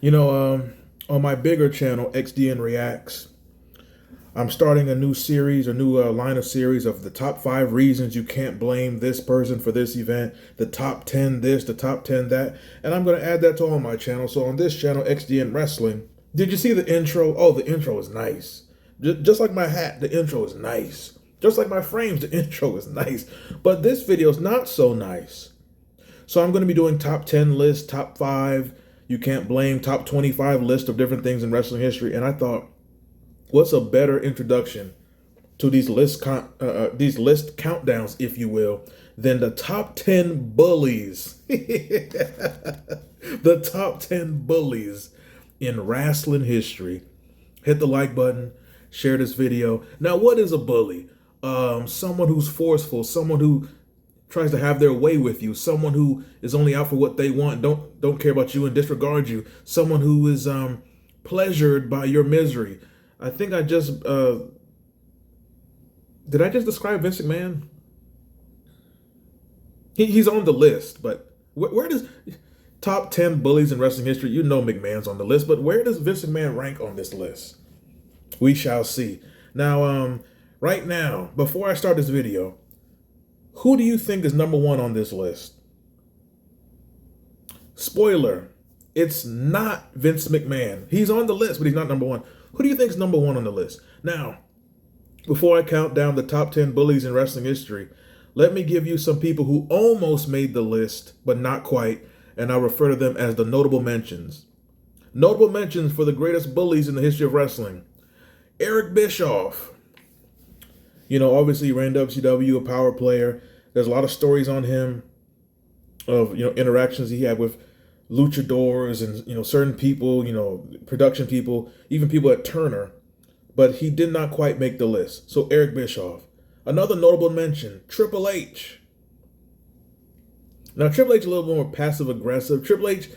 You know, on my bigger channel, XDN Reacts, I'm starting a new series, a new line of series of the top 5 reasons you can't blame this person for this event, the top 10 this, the top 10 that, and I'm going to add that to all my channels. So on this channel, XDN Wrestling, did you see the intro? Oh, the intro is nice. Just like my hat, the intro is nice. Just like my frames, the intro is nice. But this video is not so nice. So I'm going to be doing top 10 lists, top 5, you can't blame, top 25 list of different things in wrestling history. And I thought, what's a better introduction to these list countdowns, if you will, than the top 10 bullies? The top 10 bullies in wrestling history. Hit the like button, share this video. Now, what is a bully? Someone who's forceful, someone who tries to have their way with you, someone who is only out for what they want, don't care about you and disregard you, someone who is pleasured by your misery. I think I just did I just describe Vince McMahon? He's on the list, but where does top 10 bullies in wrestling history? You know McMahon's on the list, but where does Vince McMahon rank on this list? We shall see. Now, right now, before I start this video, who do you think is number 1 on this list? Spoiler, it's not Vince McMahon. He's on the list, but he's not number 1. Who do you think is number 1 on the list? Now, before I count down the top 10 bullies in wrestling history, let me give you some people who almost made the list, but not quite, and I'll refer to them as the notable mentions. Notable mentions for the greatest bullies in the history of wrestling. Eric Bischoff. You know, obviously ran WCW, a power player. There's a lot of stories on him of, interactions he had with luchadors and, certain people, production people, even people at Turner. But he did not quite make the list. So Eric Bischoff. Another notable mention, Triple H. Now, Triple H is a little more passive aggressive. Triple H,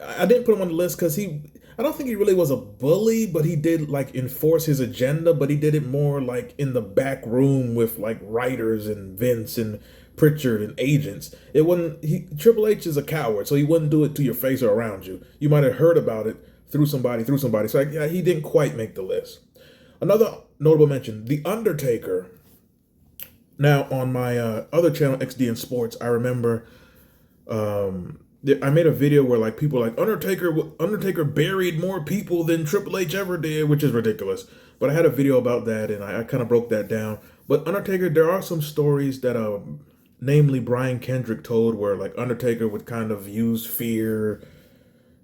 I didn't put him on the list because I don't think he really was a bully, but he did enforce his agenda, but he did it more in the back room with writers and Vince and Pritchard and agents. Triple H is a coward, so he wouldn't do it to your face or around you. You might have heard about it through somebody. So yeah, he didn't quite make the list. Another notable mention, The Undertaker. Now, on my other channel, XDN Sports, I remember I made a video where people are like, Undertaker buried more people than Triple H ever did, which is ridiculous. But I had a video about that, and I kind of broke that down. But Undertaker, there are some stories that, namely Brian Kendrick told, where Undertaker would kind of use fear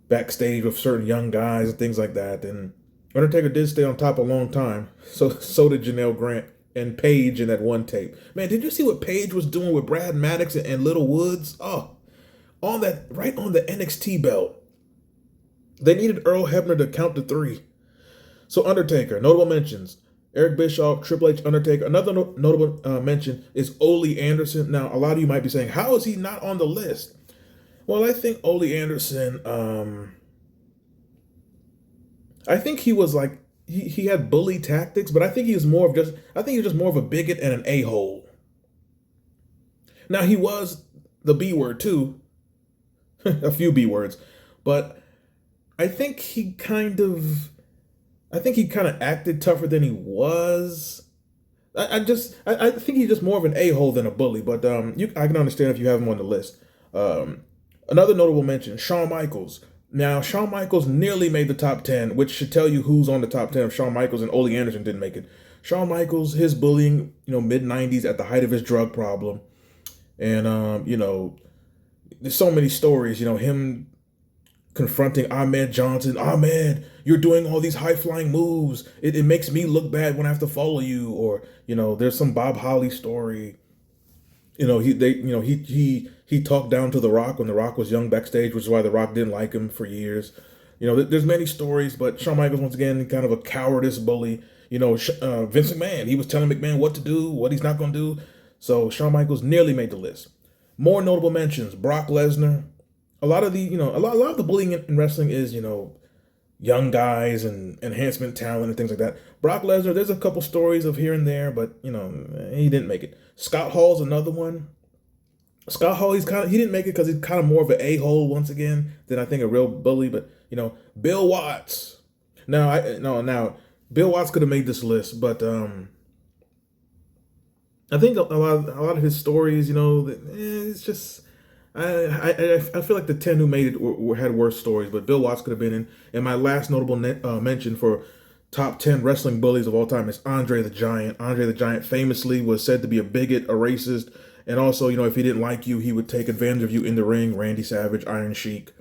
backstage with certain young guys and things like that. And Undertaker did stay on top a long time. So did Janelle Grant and Paige in that one tape. Man, did you see what Paige was doing with Brad Maddox and Little Woods? Oh. Right on the NXT belt. They needed Earl Hebner to count to 3. So Undertaker, notable mentions. Eric Bischoff, Triple H, Undertaker. Another notable mention is Ole Anderson. Now, a lot of you might be saying, how is he not on the list? Well, I think Ole Anderson, I think he was he had bully tactics, but I think he was just more of a bigot and an a-hole. Now, he was the B word too. A few B words, but I think he kind of acted tougher than he was. I think he's just more of an a-hole than a bully, but I can understand if you have him on the list. Another notable mention, Shawn Michaels. Now, Shawn Michaels nearly made the top 10, which should tell you who's on the top 10 of Shawn Michaels, and Ole Anderson didn't make it. Shawn Michaels, his bullying, mid-90s at the height of his drug problem, and there's so many stories, him confronting Ahmed Johnson. Ahmed, you're doing all these high-flying moves. It makes me look bad when I have to follow you. Or, there's some Bob Holly story. He talked down to The Rock when The Rock was young backstage, which is why The Rock didn't like him for years. There's many stories, but Shawn Michaels, once again, kind of a cowardice bully. Vince McMahon, he was telling McMahon what to do, what he's not going to do. So Shawn Michaels nearly made the list. More notable mentions, Brock Lesnar. A lot of the bullying in wrestling is, young guys and enhancement talent and things like that. Brock Lesnar, there's a couple stories of here and there, but, he didn't make it. Scott Hall's another one. Scott Hall, he didn't make it because he's kind of more of an a-hole once again than I think a real bully. But Bill Watts. Now I no now Bill Watts could have made this list, but I think a lot of his stories, it's just I feel like the 10 who made it had worse stories, but Bill Watts could have been in. And my last notable mention for top 10 wrestling bullies of all time is Andre the Giant. Andre the Giant famously was said to be a bigot, a racist, and also, if he didn't like you, he would take advantage of you in the ring. Randy Savage, Iron Sheik,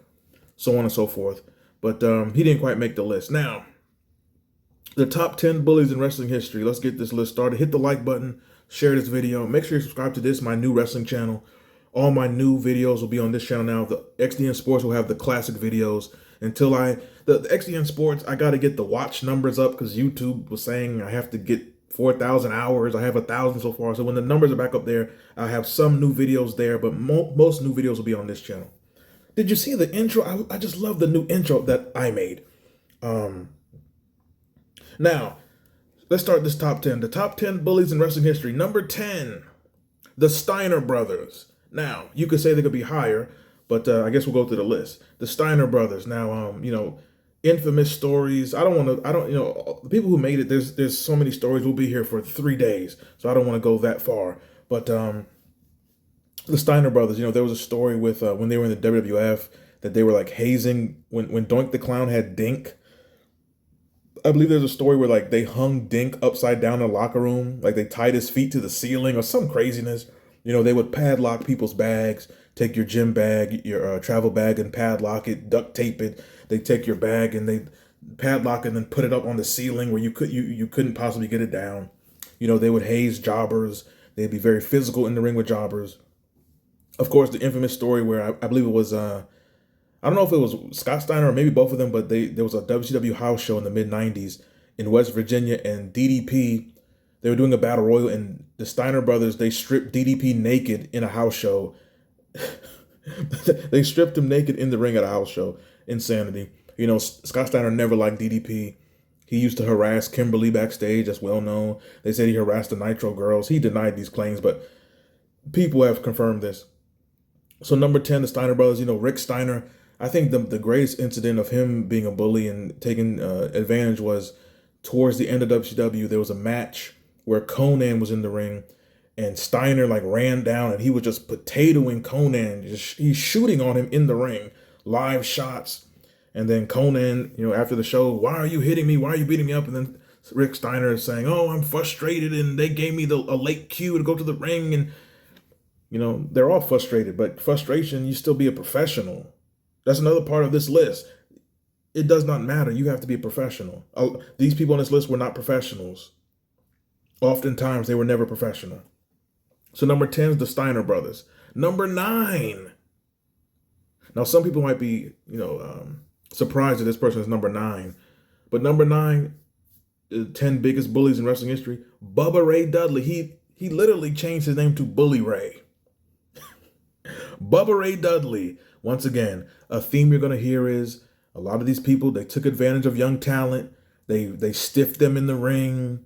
so on and so forth. But he didn't quite make the list. Now, the top 10 bullies in wrestling history. Let's get this list started. Hit the like button, share this video. Make sure you subscribe to this, my new wrestling channel. All my new videos will be on this channel now. The XDN Sports will have the classic videos. Until the XDN Sports, I got to get the watch numbers up because YouTube was saying I have to get 4,000 hours. I have 1,000 so far. So when the numbers are back up there, I'll have some new videos there, but most new videos will be on this channel. Did you see the intro? I just love the new intro that I made. Now, let's start this top 10. The top 10 bullies in wrestling history. Number 10, the Steiner brothers. Now, you could say they could be higher, but I guess we'll go through the list. The Steiner brothers. Now, infamous stories. The people who made it, there's so many stories. We'll be here for 3 days, so I don't want to go that far. But the Steiner brothers, there was a story with when they were in the WWF that they were like hazing when Doink the Clown had Dink. I believe there's a story where like they hung Dink upside down in the locker room, like they tied his feet to the ceiling or some craziness. They would padlock people's bags, take your gym bag, your travel bag, and padlock it, duct tape it. They take your bag and they padlock and then put it up on the ceiling where you couldn't possibly get it down. They would haze jobbers. They'd be very physical in the ring with jobbers. Of course, the infamous story where I believe it was I don't know if it was Scott Steiner or maybe both of them, but there was a WCW house show in the mid-90s in West Virginia, and DDP, they were doing a battle royal, and the Steiner brothers, they stripped DDP naked in a house show. They stripped him naked in the ring at a house show. Insanity. Scott Steiner never liked DDP. He used to harass Kimberly backstage, that's well known. They said he harassed the Nitro girls. He denied these claims, but people have confirmed this. So number 10, the Steiner brothers, Rick Steiner. I think the greatest incident of him being a bully and taking advantage was towards the end of WCW. There was a match where Conan was in the ring, and Steiner like ran down and he was just potatoing Conan. He's shooting on him in the ring, live shots. And then Conan, after the show, why are you hitting me? Why are you beating me up? And then Rick Steiner is saying, oh, I'm frustrated and they gave me a late cue to go to the ring. And, they're all frustrated, but frustration, you still be a professional. That's another part of this list. It does not matter. You have to be a professional. These people on this list were not professionals. Oftentimes, they were never professional. So number 10 is the Steiner brothers. Number 9. Now, some people might be, surprised that this person is number 9. But number 9, the 10 biggest bullies in wrestling history, Bubba Ray Dudley. He literally changed his name to Bully Ray. Bubba Ray Dudley. Once again, a theme you're going to hear is a lot of these people, they took advantage of young talent. They stiffed them in the ring.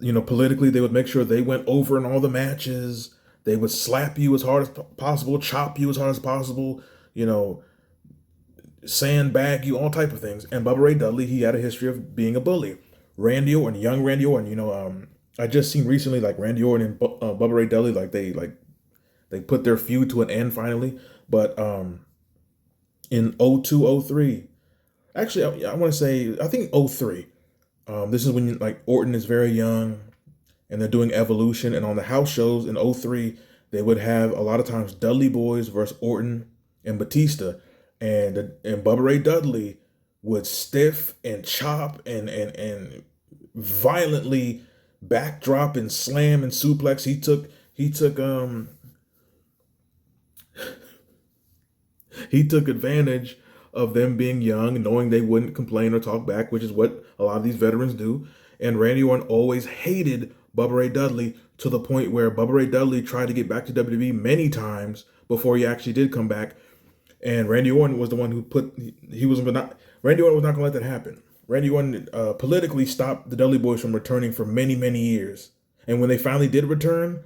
Politically, they would make sure they went over in all the matches. They would slap you as hard as possible, chop you as hard as possible, sandbag you, all type of things. And Bubba Ray Dudley, he had a history of being a bully. Randy Orton, young Randy Orton, I just seen recently like Randy Orton and Bubba Ray Dudley, they put their feud to an end finally. But in 02, 03, actually, I want to say, I think 03. This is when Orton is very young and they're doing Evolution. And on the house shows in 03, they would have a lot of times Dudley Boys versus Orton and Batista. And Bubba Ray Dudley would stiff and chop and violently backdrop and slam and suplex. He took advantage of them being young, knowing they wouldn't complain or talk back, which is what a lot of these veterans do. And Randy Orton always hated Bubba Ray Dudley to the point where Bubba Ray Dudley tried to get back to WWE many times before he actually did come back. And Randy Orton was the one who Randy Orton was not going to let that happen. Randy Orton politically stopped the Dudley Boys from returning for many, many years. And when they finally did return,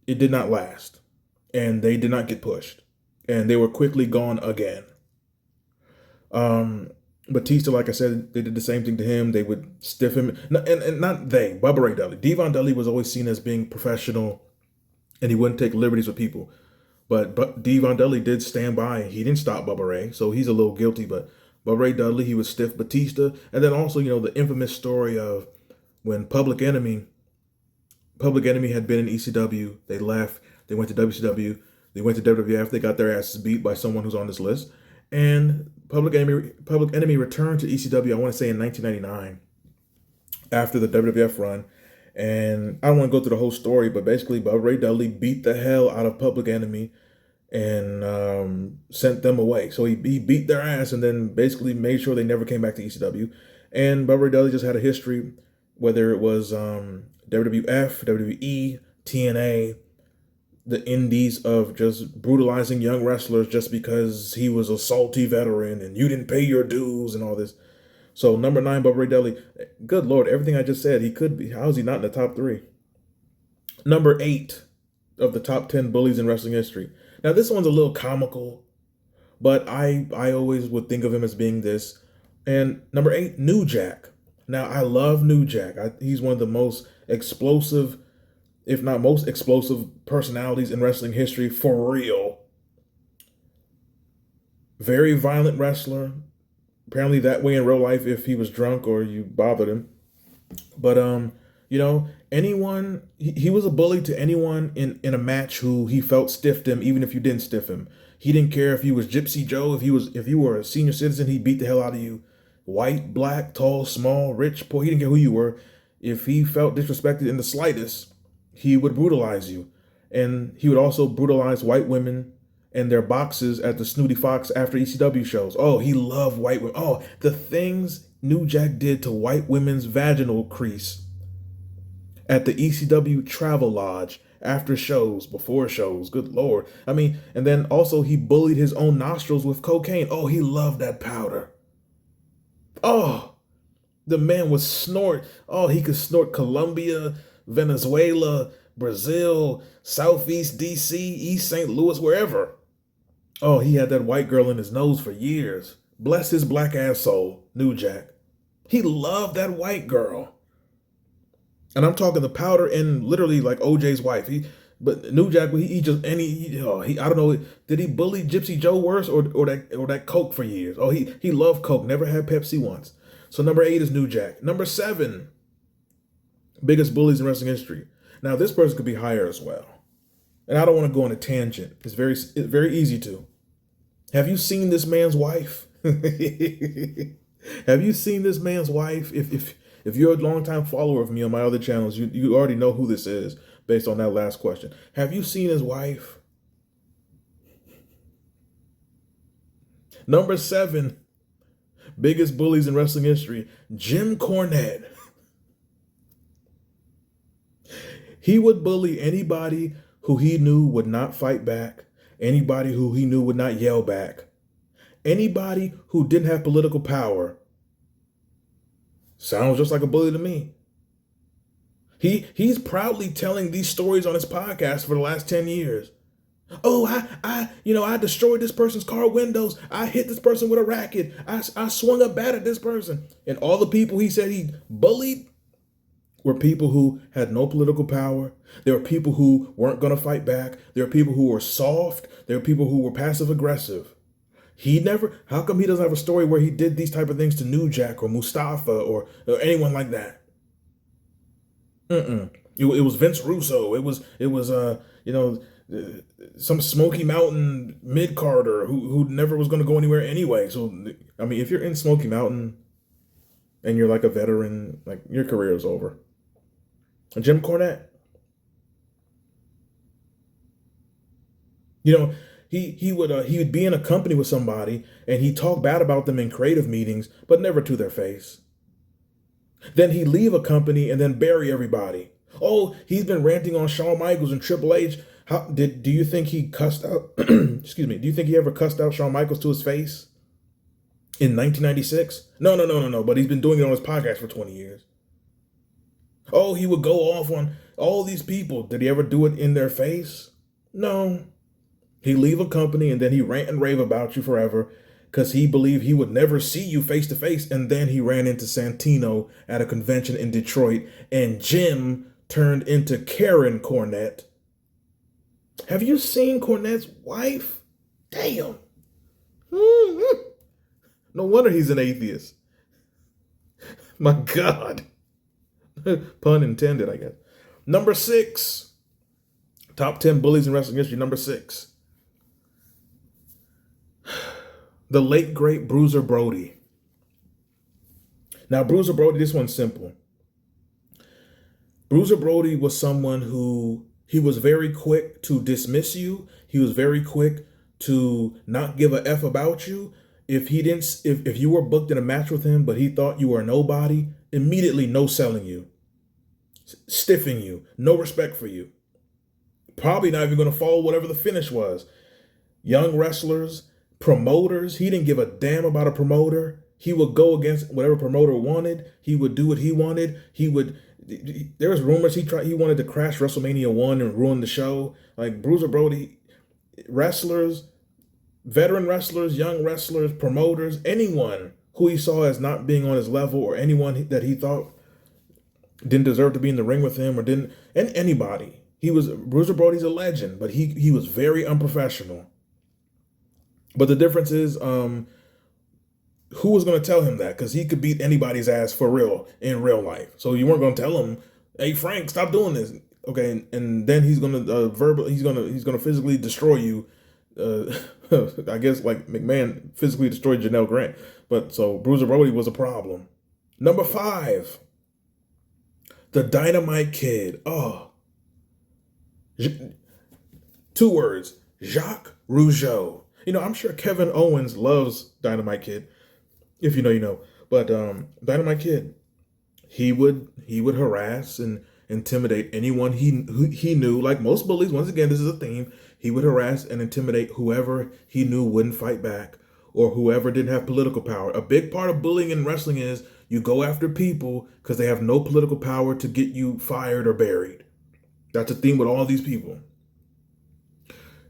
it did not last, and they did not get pushed, and they were quickly gone again. Batista, like I said, they did the same thing to him. They would stiff him, and not they, Bubba Ray Dudley. Devon Dudley was always seen as being professional, and he wouldn't take liberties with people. But Devon Dudley did stand by. He didn't stop Bubba Ray, so he's a little guilty. But Bubba Ray Dudley, he would stiff Batista, and then also, the infamous story of when Public Enemy had been in ECW. They left. They went to WCW. They went to WWF. They got their asses beat by someone who's on this list. And Public Enemy returned to ECW, I want to say in 1999, after the WWF run. And I don't want to go through the whole story, but basically Bubba Ray Dudley beat the hell out of Public Enemy and sent them away. So he beat their ass and then basically made sure they never came back to ECW. And Bubba Ray Dudley just had a history, whether it was WWF, WWE, TNA, the indies, of just brutalizing young wrestlers just because he was a salty veteran and you didn't pay your dues and all this. So number 9, Bubba Ray Dudley. Good Lord, everything I just said, he could be. How is he not in the top 3? Number 8 of the top 10 bullies in wrestling history. Now this one's a little comical, but I always would think of him as being this. And number 8, New Jack. Now I love New Jack. He's one of the most explosive, if not most explosive, personalities in wrestling history, for real. Very violent wrestler. Apparently that way in real life if he was drunk or you bothered him. But anyone, he was a bully to anyone in a match who he felt stiffed him, even if you didn't stiff him. He didn't care if he was Gypsy Joe, if you were a senior citizen, he beat the hell out of you. White, black, tall, small, rich, poor, he didn't care who you were. If he felt disrespected in the slightest, he would brutalize you. And he would also brutalize white women and their boxes at the Snooty Fox after ECW shows. Oh, he loved white women. Oh, the things New Jack did to white women's vaginal crease at the ECW Travel Lodge after shows, before shows. Good Lord. I mean, and then also he bullied his own nostrils with cocaine. Oh, he loved that powder. Oh, the man was snort. Oh, he could snort Colombia, Venezuela, Brazil, Southeast DC, East St. Louis, wherever. Oh, he had that white girl in his nose for years. Bless his black ass soul, New Jack. He loved that white girl. And I'm talking the powder and literally like OJ's wife. But New Jack, I don't know, did he bully Gypsy Joe worse or that Coke for years? Oh, he loved Coke, never had Pepsi once. So number 8 is New Jack. Number 7, biggest bullies in wrestling history. Now this person could be higher as well. And I don't want to go on a tangent. It's very easy to. Have you seen this man's wife? Have you seen this man's wife? If you're a longtime follower of me on my other channels, you already know who this is based on that last question. Have you seen his wife? Number 7, biggest bullies in wrestling history, Jim Cornette. He would bully anybody who he knew would not fight back, anybody who he knew would not yell back, anybody who didn't have political power. Sounds just like a bully to me. He's proudly telling these stories on his podcast for the last 10 years. Oh, I destroyed this person's car windows. I hit this person with a racket. I swung a bat at this person. And all the people he said he bullied were people who had no political power. There were people who weren't going to fight back. There were people who were soft. There were people who were passive aggressive. How come he doesn't have a story where he did these type of things to New Jack or Mustafa or anyone like that? It was Vince Russo. It was some Smoky Mountain mid-carder who never was going to go anywhere anyway. So, I mean, if you're in Smoky Mountain and you're like a veteran, like your career is over. Jim Cornette, he would be in a company with somebody and he'd talk bad about them in creative meetings, but never to their face. Then he'd leave a company and then bury everybody. Oh, he's been ranting on Shawn Michaels and Triple H. Do you think he cussed out? Excuse me. Do you think he ever cussed out Shawn Michaels to his face in 1996? No. But he's been doing it on his podcast for 20 years. Oh, he would go off on All these people, did he ever do it in their face? No. He leave a company and then he rant and rave about you forever because he believed he would never see you face to face. And then he ran into Santino at a convention in Detroit and Jim turned into Karen Cornette. Have you seen Cornette's wife? Damn. No wonder he's an atheist. My God. Pun intended, I guess. Number 6. Top 10 bullies in wrestling history. Number 6. The late, great Bruiser Brody. Now, Bruiser Brody, this one's simple. Bruiser Brody was someone who, he was very quick to dismiss you. He was very quick to not give a F about you. If you were booked in a match with him, but he thought you were a nobody, immediately no selling you, stiffing you, no respect for you. Probably not even going to follow whatever the finish was. Young wrestlers, promoters, he didn't give a damn about a promoter. He would go against whatever promoter wanted. He would do what he wanted. There was rumors he wanted to crash WrestleMania 1 and ruin the show. Like Bruiser Brody, wrestlers, veteran wrestlers, young wrestlers, promoters, anyone who he saw as not being on his level or anyone that he thought didn't deserve to be in the ring with him or didn't, and anybody. Bruiser Brody's a legend, but he was very unprofessional. But the difference is, who was going to tell him that? Because he could beat anybody's ass for real in real life. So you weren't going to tell him, "Hey Frank, stop doing this." Okay, and then he's going to he's going to physically destroy you. I guess like McMahon physically destroyed Janelle Grant. But so Bruiser Brody was a problem. Number 5, the Dynamite Kid. Oh, 2 words, Jacques Rougeau. You know, I'm sure Kevin Owens loves Dynamite Kid. If you know, you know. But Dynamite Kid, he would harass and intimidate anyone he knew. Like most bullies, once again, this is a theme. He would harass and intimidate whoever he knew wouldn't fight back or whoever didn't have political power. A big part of bullying in wrestling is you go after people because they have no political power to get you fired or buried. That's a theme with all these people.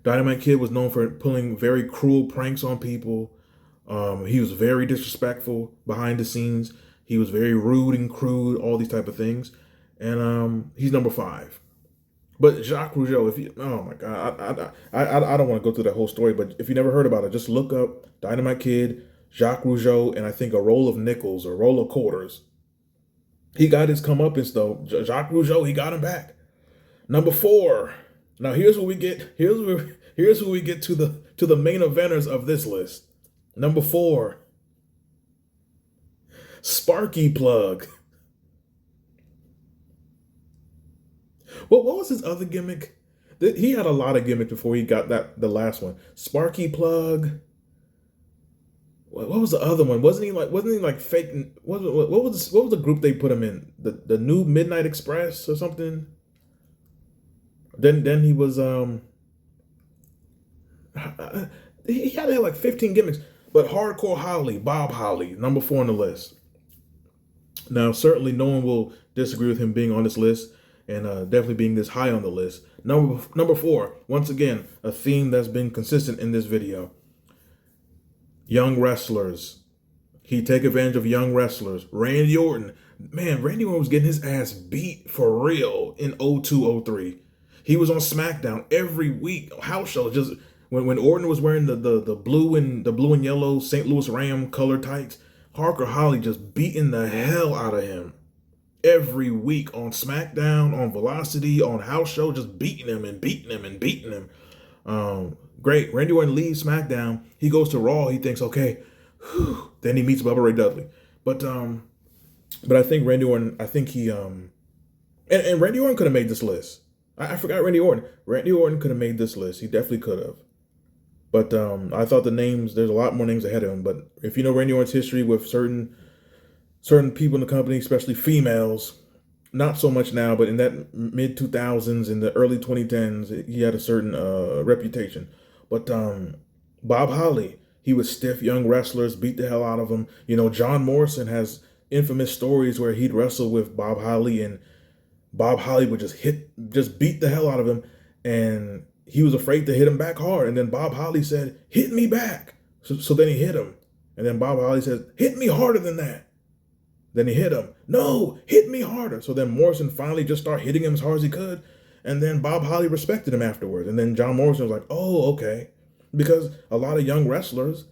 Dynamite Kid was known for pulling very cruel pranks on people. He was very disrespectful behind the scenes. He was very rude and crude, all these type of things. And he's number 5. But Jacques Rougeau, oh my God, I don't want to go through that whole story, but if you never heard about it, just look up Dynamite Kid, Jacques Rougeau, and I think a roll of nickels or roll of quarters. He got his comeuppance though. Jacques Rougeau, he got him back. Number 4. Now here's where we get to the main eventers of this list. Number 4, Sparky Plug. What was his other gimmick? He had a lot of gimmicks before he got the last one. Sparky Plug. What was the other one? Wasn't he like fake? What was the group they put him in? The New Midnight Express or something? Then he was he had to have like 15 gimmicks. But Hardcore Holly, Bob Holly, number 4 on the list. Now certainly no one will disagree with him being on this list. And definitely being this high on the list. Number 4, once again, a theme that's been consistent in this video. Young wrestlers. He take advantage of young wrestlers. Randy Orton. Man, Randy Orton was getting his ass beat for real in 02-03. He was on SmackDown every week. House show. Just when Orton was wearing the blue and yellow St. Louis Ram color tights, Hardcore Holly just beating the hell out of him. Every week on SmackDown, on Velocity, on House Show, just beating him. Great. Randy Orton leaves SmackDown. He goes to Raw. He thinks, okay, whew. Then he meets Bubba Ray Dudley. But I think Randy Orton, and Randy Orton could have made this list. I forgot Randy Orton. Randy Orton could have made this list. He definitely could have. But I thought there's a lot more names ahead of him. But if you know Randy Orton's history with certain people in the company, especially females, not so much now, but in that mid 2000s, in the early 2010s, he had a certain reputation. But Bob Holly, he would stiff young wrestlers, beat the hell out of them. You know, John Morrison has infamous stories where he'd wrestle with Bob Holly and Bob Holly would just beat the hell out of him, and he was afraid to hit him back hard. And then Bob Holly said, "Hit me back." So then he hit him. And then Bob Holly says, "Hit me harder than that." Then he hit him. "No, hit me harder." So then Morrison finally just started hitting him as hard as he could. And then Bob Holly respected him afterwards. And then John Morrison was like, "Oh, okay." Because a lot of young wrestlers,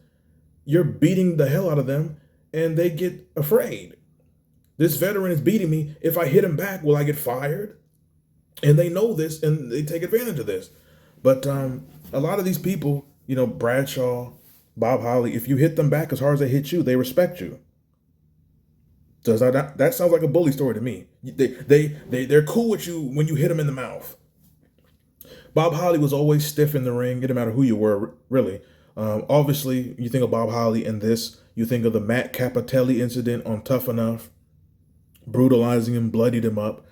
you're beating the hell out of them and they get afraid. This veteran is beating me. If I hit him back, will I get fired? And they know this and they take advantage of this. But a lot of these people, Bradshaw, Bob Holly, if you hit them back as hard as they hit you, they respect you. Does that sounds like a bully story to me. They're cool with you when you hit them in the mouth. Bob Holly was always stiff in the ring. It didn't matter who you were, really. Obviously, you think of Bob Holly and this, you think of the Matt Cappotelli incident on Tough Enough, brutalizing him, bloodied him up.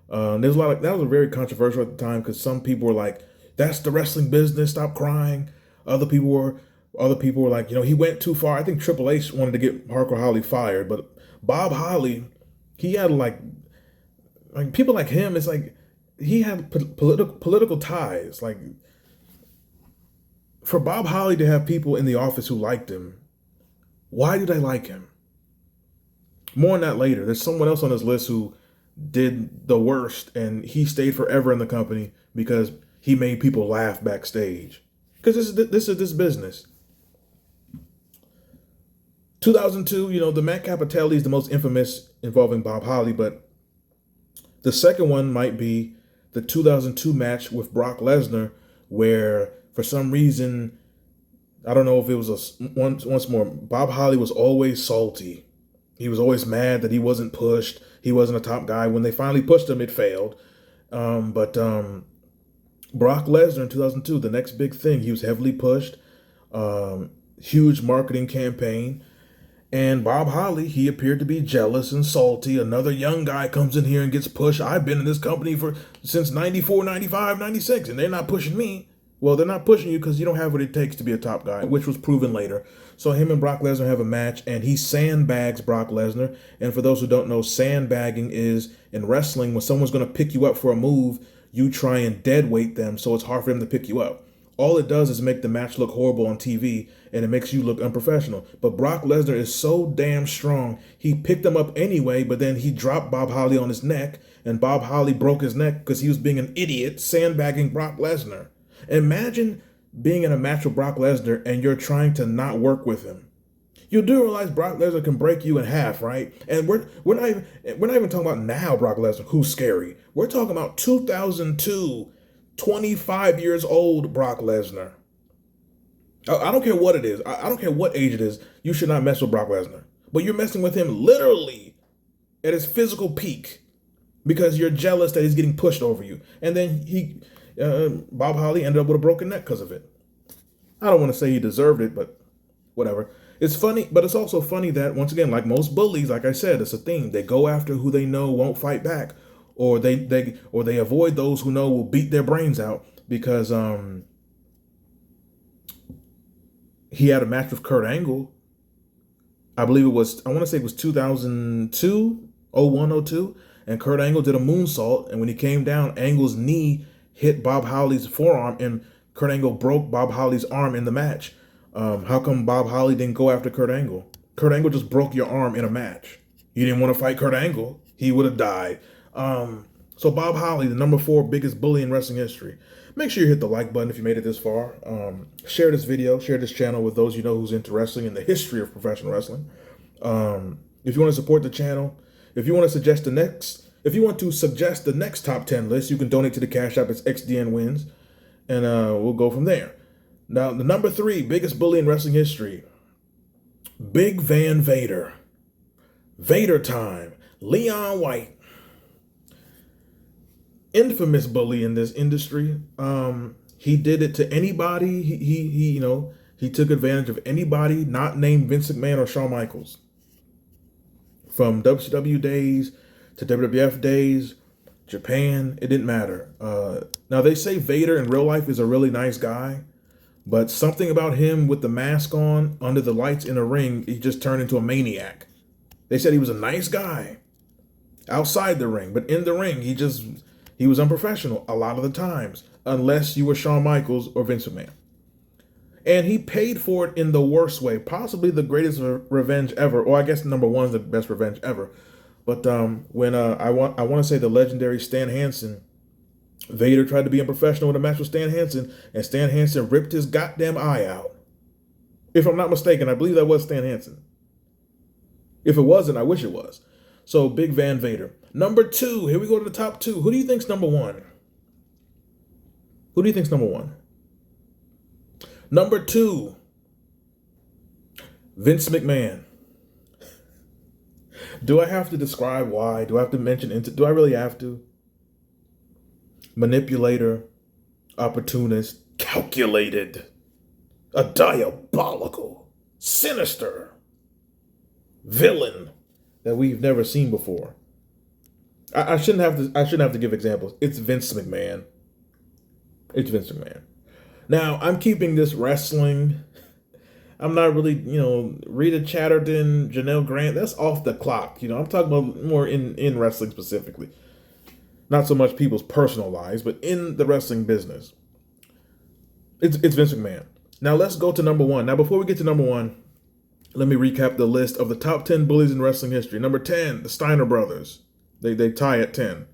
There's that was a very controversial at the time because some people were like, "That's the wrestling business. Stop crying." Other people were like, he went too far. I think Triple H wanted to get Hardcore Holly fired, but Bob Holly, he had like people like him. It's like he had political ties. Like for Bob Holly to have people in the office who liked him, why do they like him? More on that later. There's someone else on this list who did the worst, and he stayed forever in the company because he made people laugh backstage. Because this is this business. 2002, the Matt Cappotelli is the most infamous involving Bob Holly, but the second one might be the 2002 match with Brock Lesnar, where for some reason, I don't know if it was once more, Bob Holly was always salty. He was always mad that he wasn't pushed. He wasn't a top guy. When they finally pushed him, it failed. But Brock Lesnar in 2002, the next big thing, he was heavily pushed. Huge marketing campaign. And Bob Holly, he appeared to be jealous and salty. Another young guy comes in here and gets pushed. I've been in this company since 94, 95, 96, and they're not pushing me. Well, they're not pushing you because you don't have what it takes to be a top guy, which was proven later. So him and Brock Lesnar have a match, and he sandbags Brock Lesnar. And for those who don't know, sandbagging is in wrestling when someone's going to pick you up for a move, you try and dead weight them so it's hard for them to pick you up. All it does is make the match look horrible on TV, and it makes you look unprofessional. But Brock Lesnar is so damn strong, he picked him up anyway, but then he dropped Bob Holly on his neck, and Bob Holly broke his neck because he was being an idiot sandbagging Brock Lesnar. Imagine being in a match with Brock Lesnar and you're trying to not work with him. You do realize Brock Lesnar can break you in half, right? And we're not even talking about now Brock Lesnar, who's scary. We're talking about 2002, 25 years old Brock Lesnar. I don't care what it is. I don't care what age it is. You should not mess with Brock Lesnar. But you're messing with him literally at his physical peak because you're jealous that he's getting pushed over you. And then Bob Holly ended up with a broken neck because of it. I don't want to say he deserved it, but whatever. It's funny, but it's also funny that, once again, like most bullies, like I said, it's a theme. They go after who they know won't fight back, or they avoid those who know will beat their brains out because he had a match with Kurt Angle. I believe I want to say it was 2002, 01, 02, and Kurt Angle did a moonsault, and when he came down, Angle's knee hit Bob Holly's forearm, and Kurt Angle broke Bob Holly's arm in the match. How come Bob Holly didn't go after Kurt Angle? Kurt Angle just broke your arm in a match. You didn't want to fight Kurt Angle. He would have died. So Bob Holly, the number 4 biggest bully in wrestling history. Make sure you hit the like button if you made it this far. Share this video, share this channel with those you know who's into wrestling and the history of professional wrestling. If you want to support the channel, if you want to suggest the next top 10 list, you can donate to the Cash App. It's XDN Wins, and we'll go from there. Now, the number 3 biggest bully in wrestling history, Big Van Vader. Vader time. Leon White. Infamous bully in this industry. He did it to anybody. He took advantage of anybody not named Vince McMahon or Shawn Michaels. From WCW days to WWF days, Japan, it didn't matter. Now, they say Vader in real life is a really nice guy, but something about him with the mask on, under the lights in a ring, he just turned into a maniac. They said he was a nice guy. outside the ring, but in the ring, he was unprofessional a lot of the times, unless you were Shawn Michaels or Vince McMahon. And he paid for it in the worst way, possibly the greatest revenge ever, or I guess number one is the best revenge ever. But when I want to say the legendary Stan Hansen, Vader tried to be unprofessional with a match with Stan Hansen, and Stan Hansen ripped his goddamn eye out. If I'm not mistaken, I believe that was Stan Hansen. If it wasn't, I wish it was. So Big Van Vader. Number two, here we go to the top two. Who do you think's number one? Who do you think's number one? Number two, Vince McMahon. Do I have to describe why? Do I have to mention, do I really have to? Manipulator, opportunist, calculated, a diabolical, sinister villain that we've never seen before. I shouldn't have to give examples. It's Vince McMahon. It's Vince McMahon. Now, I'm keeping this wrestling. I'm not really, Rita Chatterton, Janelle Grant, that's off the clock. I'm talking about more in wrestling specifically. Not so much people's personal lives, but in the wrestling business. It's Vince McMahon. Now, let's go to number one. Now, before we get to number one, let me recap the list of the top 10 bullies in wrestling history. Number 10, the Steiner brothers. They tie at 10.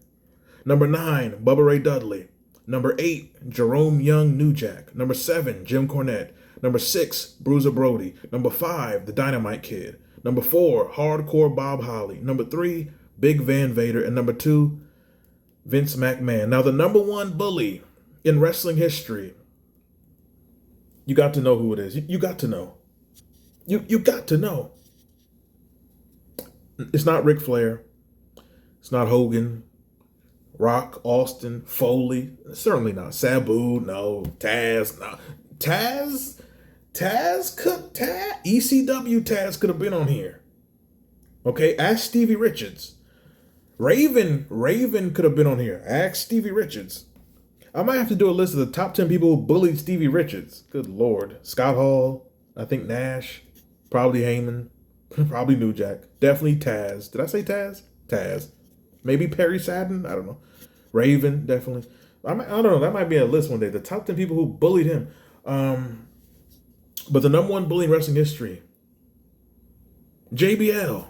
Number 9, Bubba Ray Dudley. Number 8, Jerome Young New Jack. Number 7, Jim Cornette. Number 6, Bruiser Brody. Number 5, the Dynamite Kid. Number 4, Hardcore Bob Holly. Number 3, Big Van Vader. And number 2, Vince McMahon. Now, the number one bully in wrestling history, you got to know who it is. You got to know. You got to know. It's not Ric Flair. It's not Hogan, Rock, Austin, Foley. Certainly not. Sabu, no. Taz, no. ECW Taz could have been on here. Okay, ask Stevie Richards. Raven could have been on here. Ask Stevie Richards. I might have to do a list of the top 10 people who bullied Stevie Richards. Good Lord. Scott Hall, I think Nash, probably Heyman, probably New Jack, definitely Taz. Did I say Taz? Taz. Maybe Perry Saturn? I don't know. Raven, definitely. I don't know. That might be a list one day. The top 10 people who bullied him. But the number one bully in wrestling history, JBL,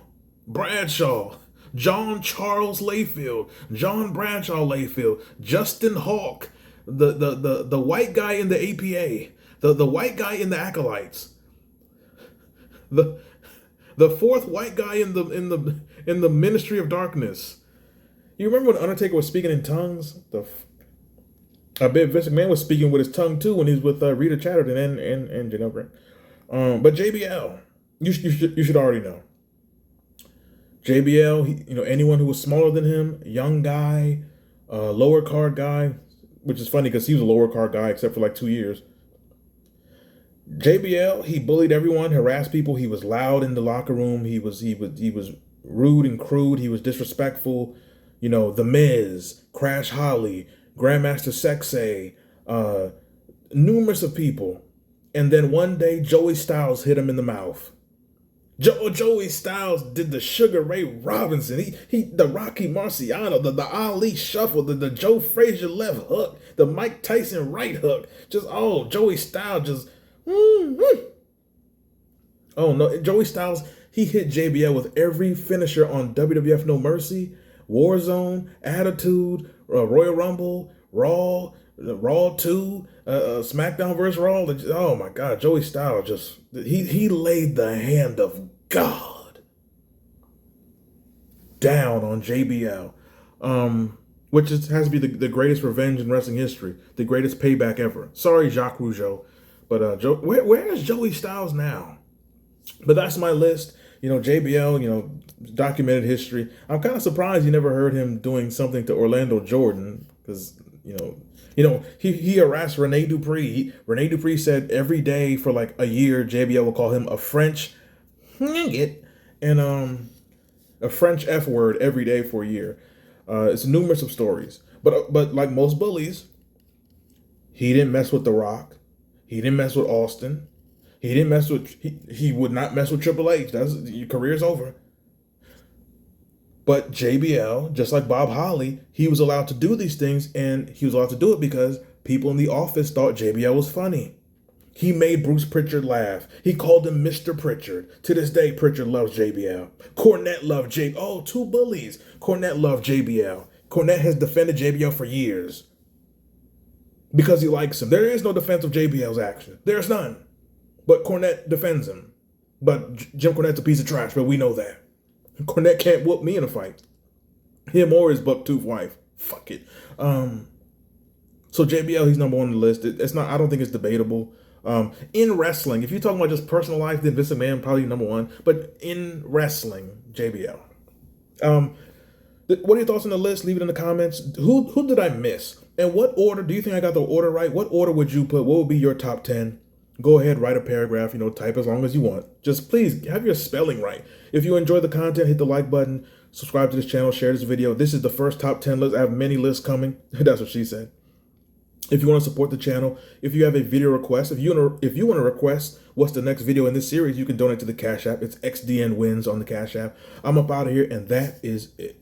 Bradshaw, John Charles Layfield, John Bradshaw Layfield, Justin Hawk, the white guy in the APA, the white guy in the Acolytes, the fourth white guy in the Ministry of Darkness. You remember when Undertaker was speaking in tongues? I bet Vince McMahon was speaking with his tongue too when he was with Rita Chatterton and Janelle Grant. But JBL, you should already know. JBL, anyone who was smaller than him, young guy, lower card guy, which is funny because he was a lower card guy except for like 2 years. JBL, he bullied everyone, harassed people. He was loud in the locker room. He was rude and crude. He was disrespectful. The Miz, Crash Holly, Grandmaster Sexay, numerous of people. And then one day, Joey Styles hit him in the mouth. Joey Styles did the Sugar Ray Robinson, the Rocky Marciano, the Ali Shuffle, the Joe Frazier left hook, the Mike Tyson right hook. Joey Styles just, Oh no, Joey Styles, he hit JBL with every finisher on WWF No Mercy, Warzone, Attitude, Royal Rumble, Raw 2, SmackDown vs. Raw. Oh my God, Joey Styles he laid the hand of God down on JBL, which has to be the greatest revenge in wrestling history, the greatest payback ever. Sorry, Jacques Rougeau, but where is Joey Styles now? But that's my list. JBL, documented history. I'm kind of surprised you never heard him doing something to Orlando Jordan because, he harassed Rene Dupree. Rene Dupree said every day for like a year, JBL will call him a French nigget and a French F word every day for a year. It's numerous of stories. But like most bullies, he didn't mess with The Rock. He didn't mess with Austin. He didn't mess with, he would not mess with Triple H. Your career's over. But JBL, just like Bob Holly, he was allowed to do these things, and he was allowed to do it because people in the office thought JBL was funny. He made Bruce Pritchard laugh. He called him Mr. Pritchard. To this day, Pritchard loves JBL. Cornette loved JBL. Oh, two bullies. Cornette loved JBL. Cornette has defended JBL for years because he likes him. There is no defense of JBL's action. There's none. But Cornette defends him. But Jim Cornette's a piece of trash, but we know that. Cornette can't whoop me in a fight. Him or his buck-toothed wife. Fuck it. So JBL, he's number one on the list. It's not. I don't think it's debatable. In wrestling, if you're talking about just personal life, then Vince McMahon probably number one. But in wrestling, JBL. What are your thoughts on the list? Leave it in the comments. Who did I miss? And what order? Do you think I got the order right? What order would you put? What would be your top 10? Go ahead, write a paragraph, type as long as you want. Just please have your spelling right. If you enjoy the content, hit the like button, subscribe to this channel, share this video. This is the first top 10 list. I have many lists coming. That's what she said. If you want to support the channel, if you have a video request, if you want to request what's the next video in this series, you can donate to the Cash App. It's XDN Wins on the Cash App. I'm up out of here, and that is it.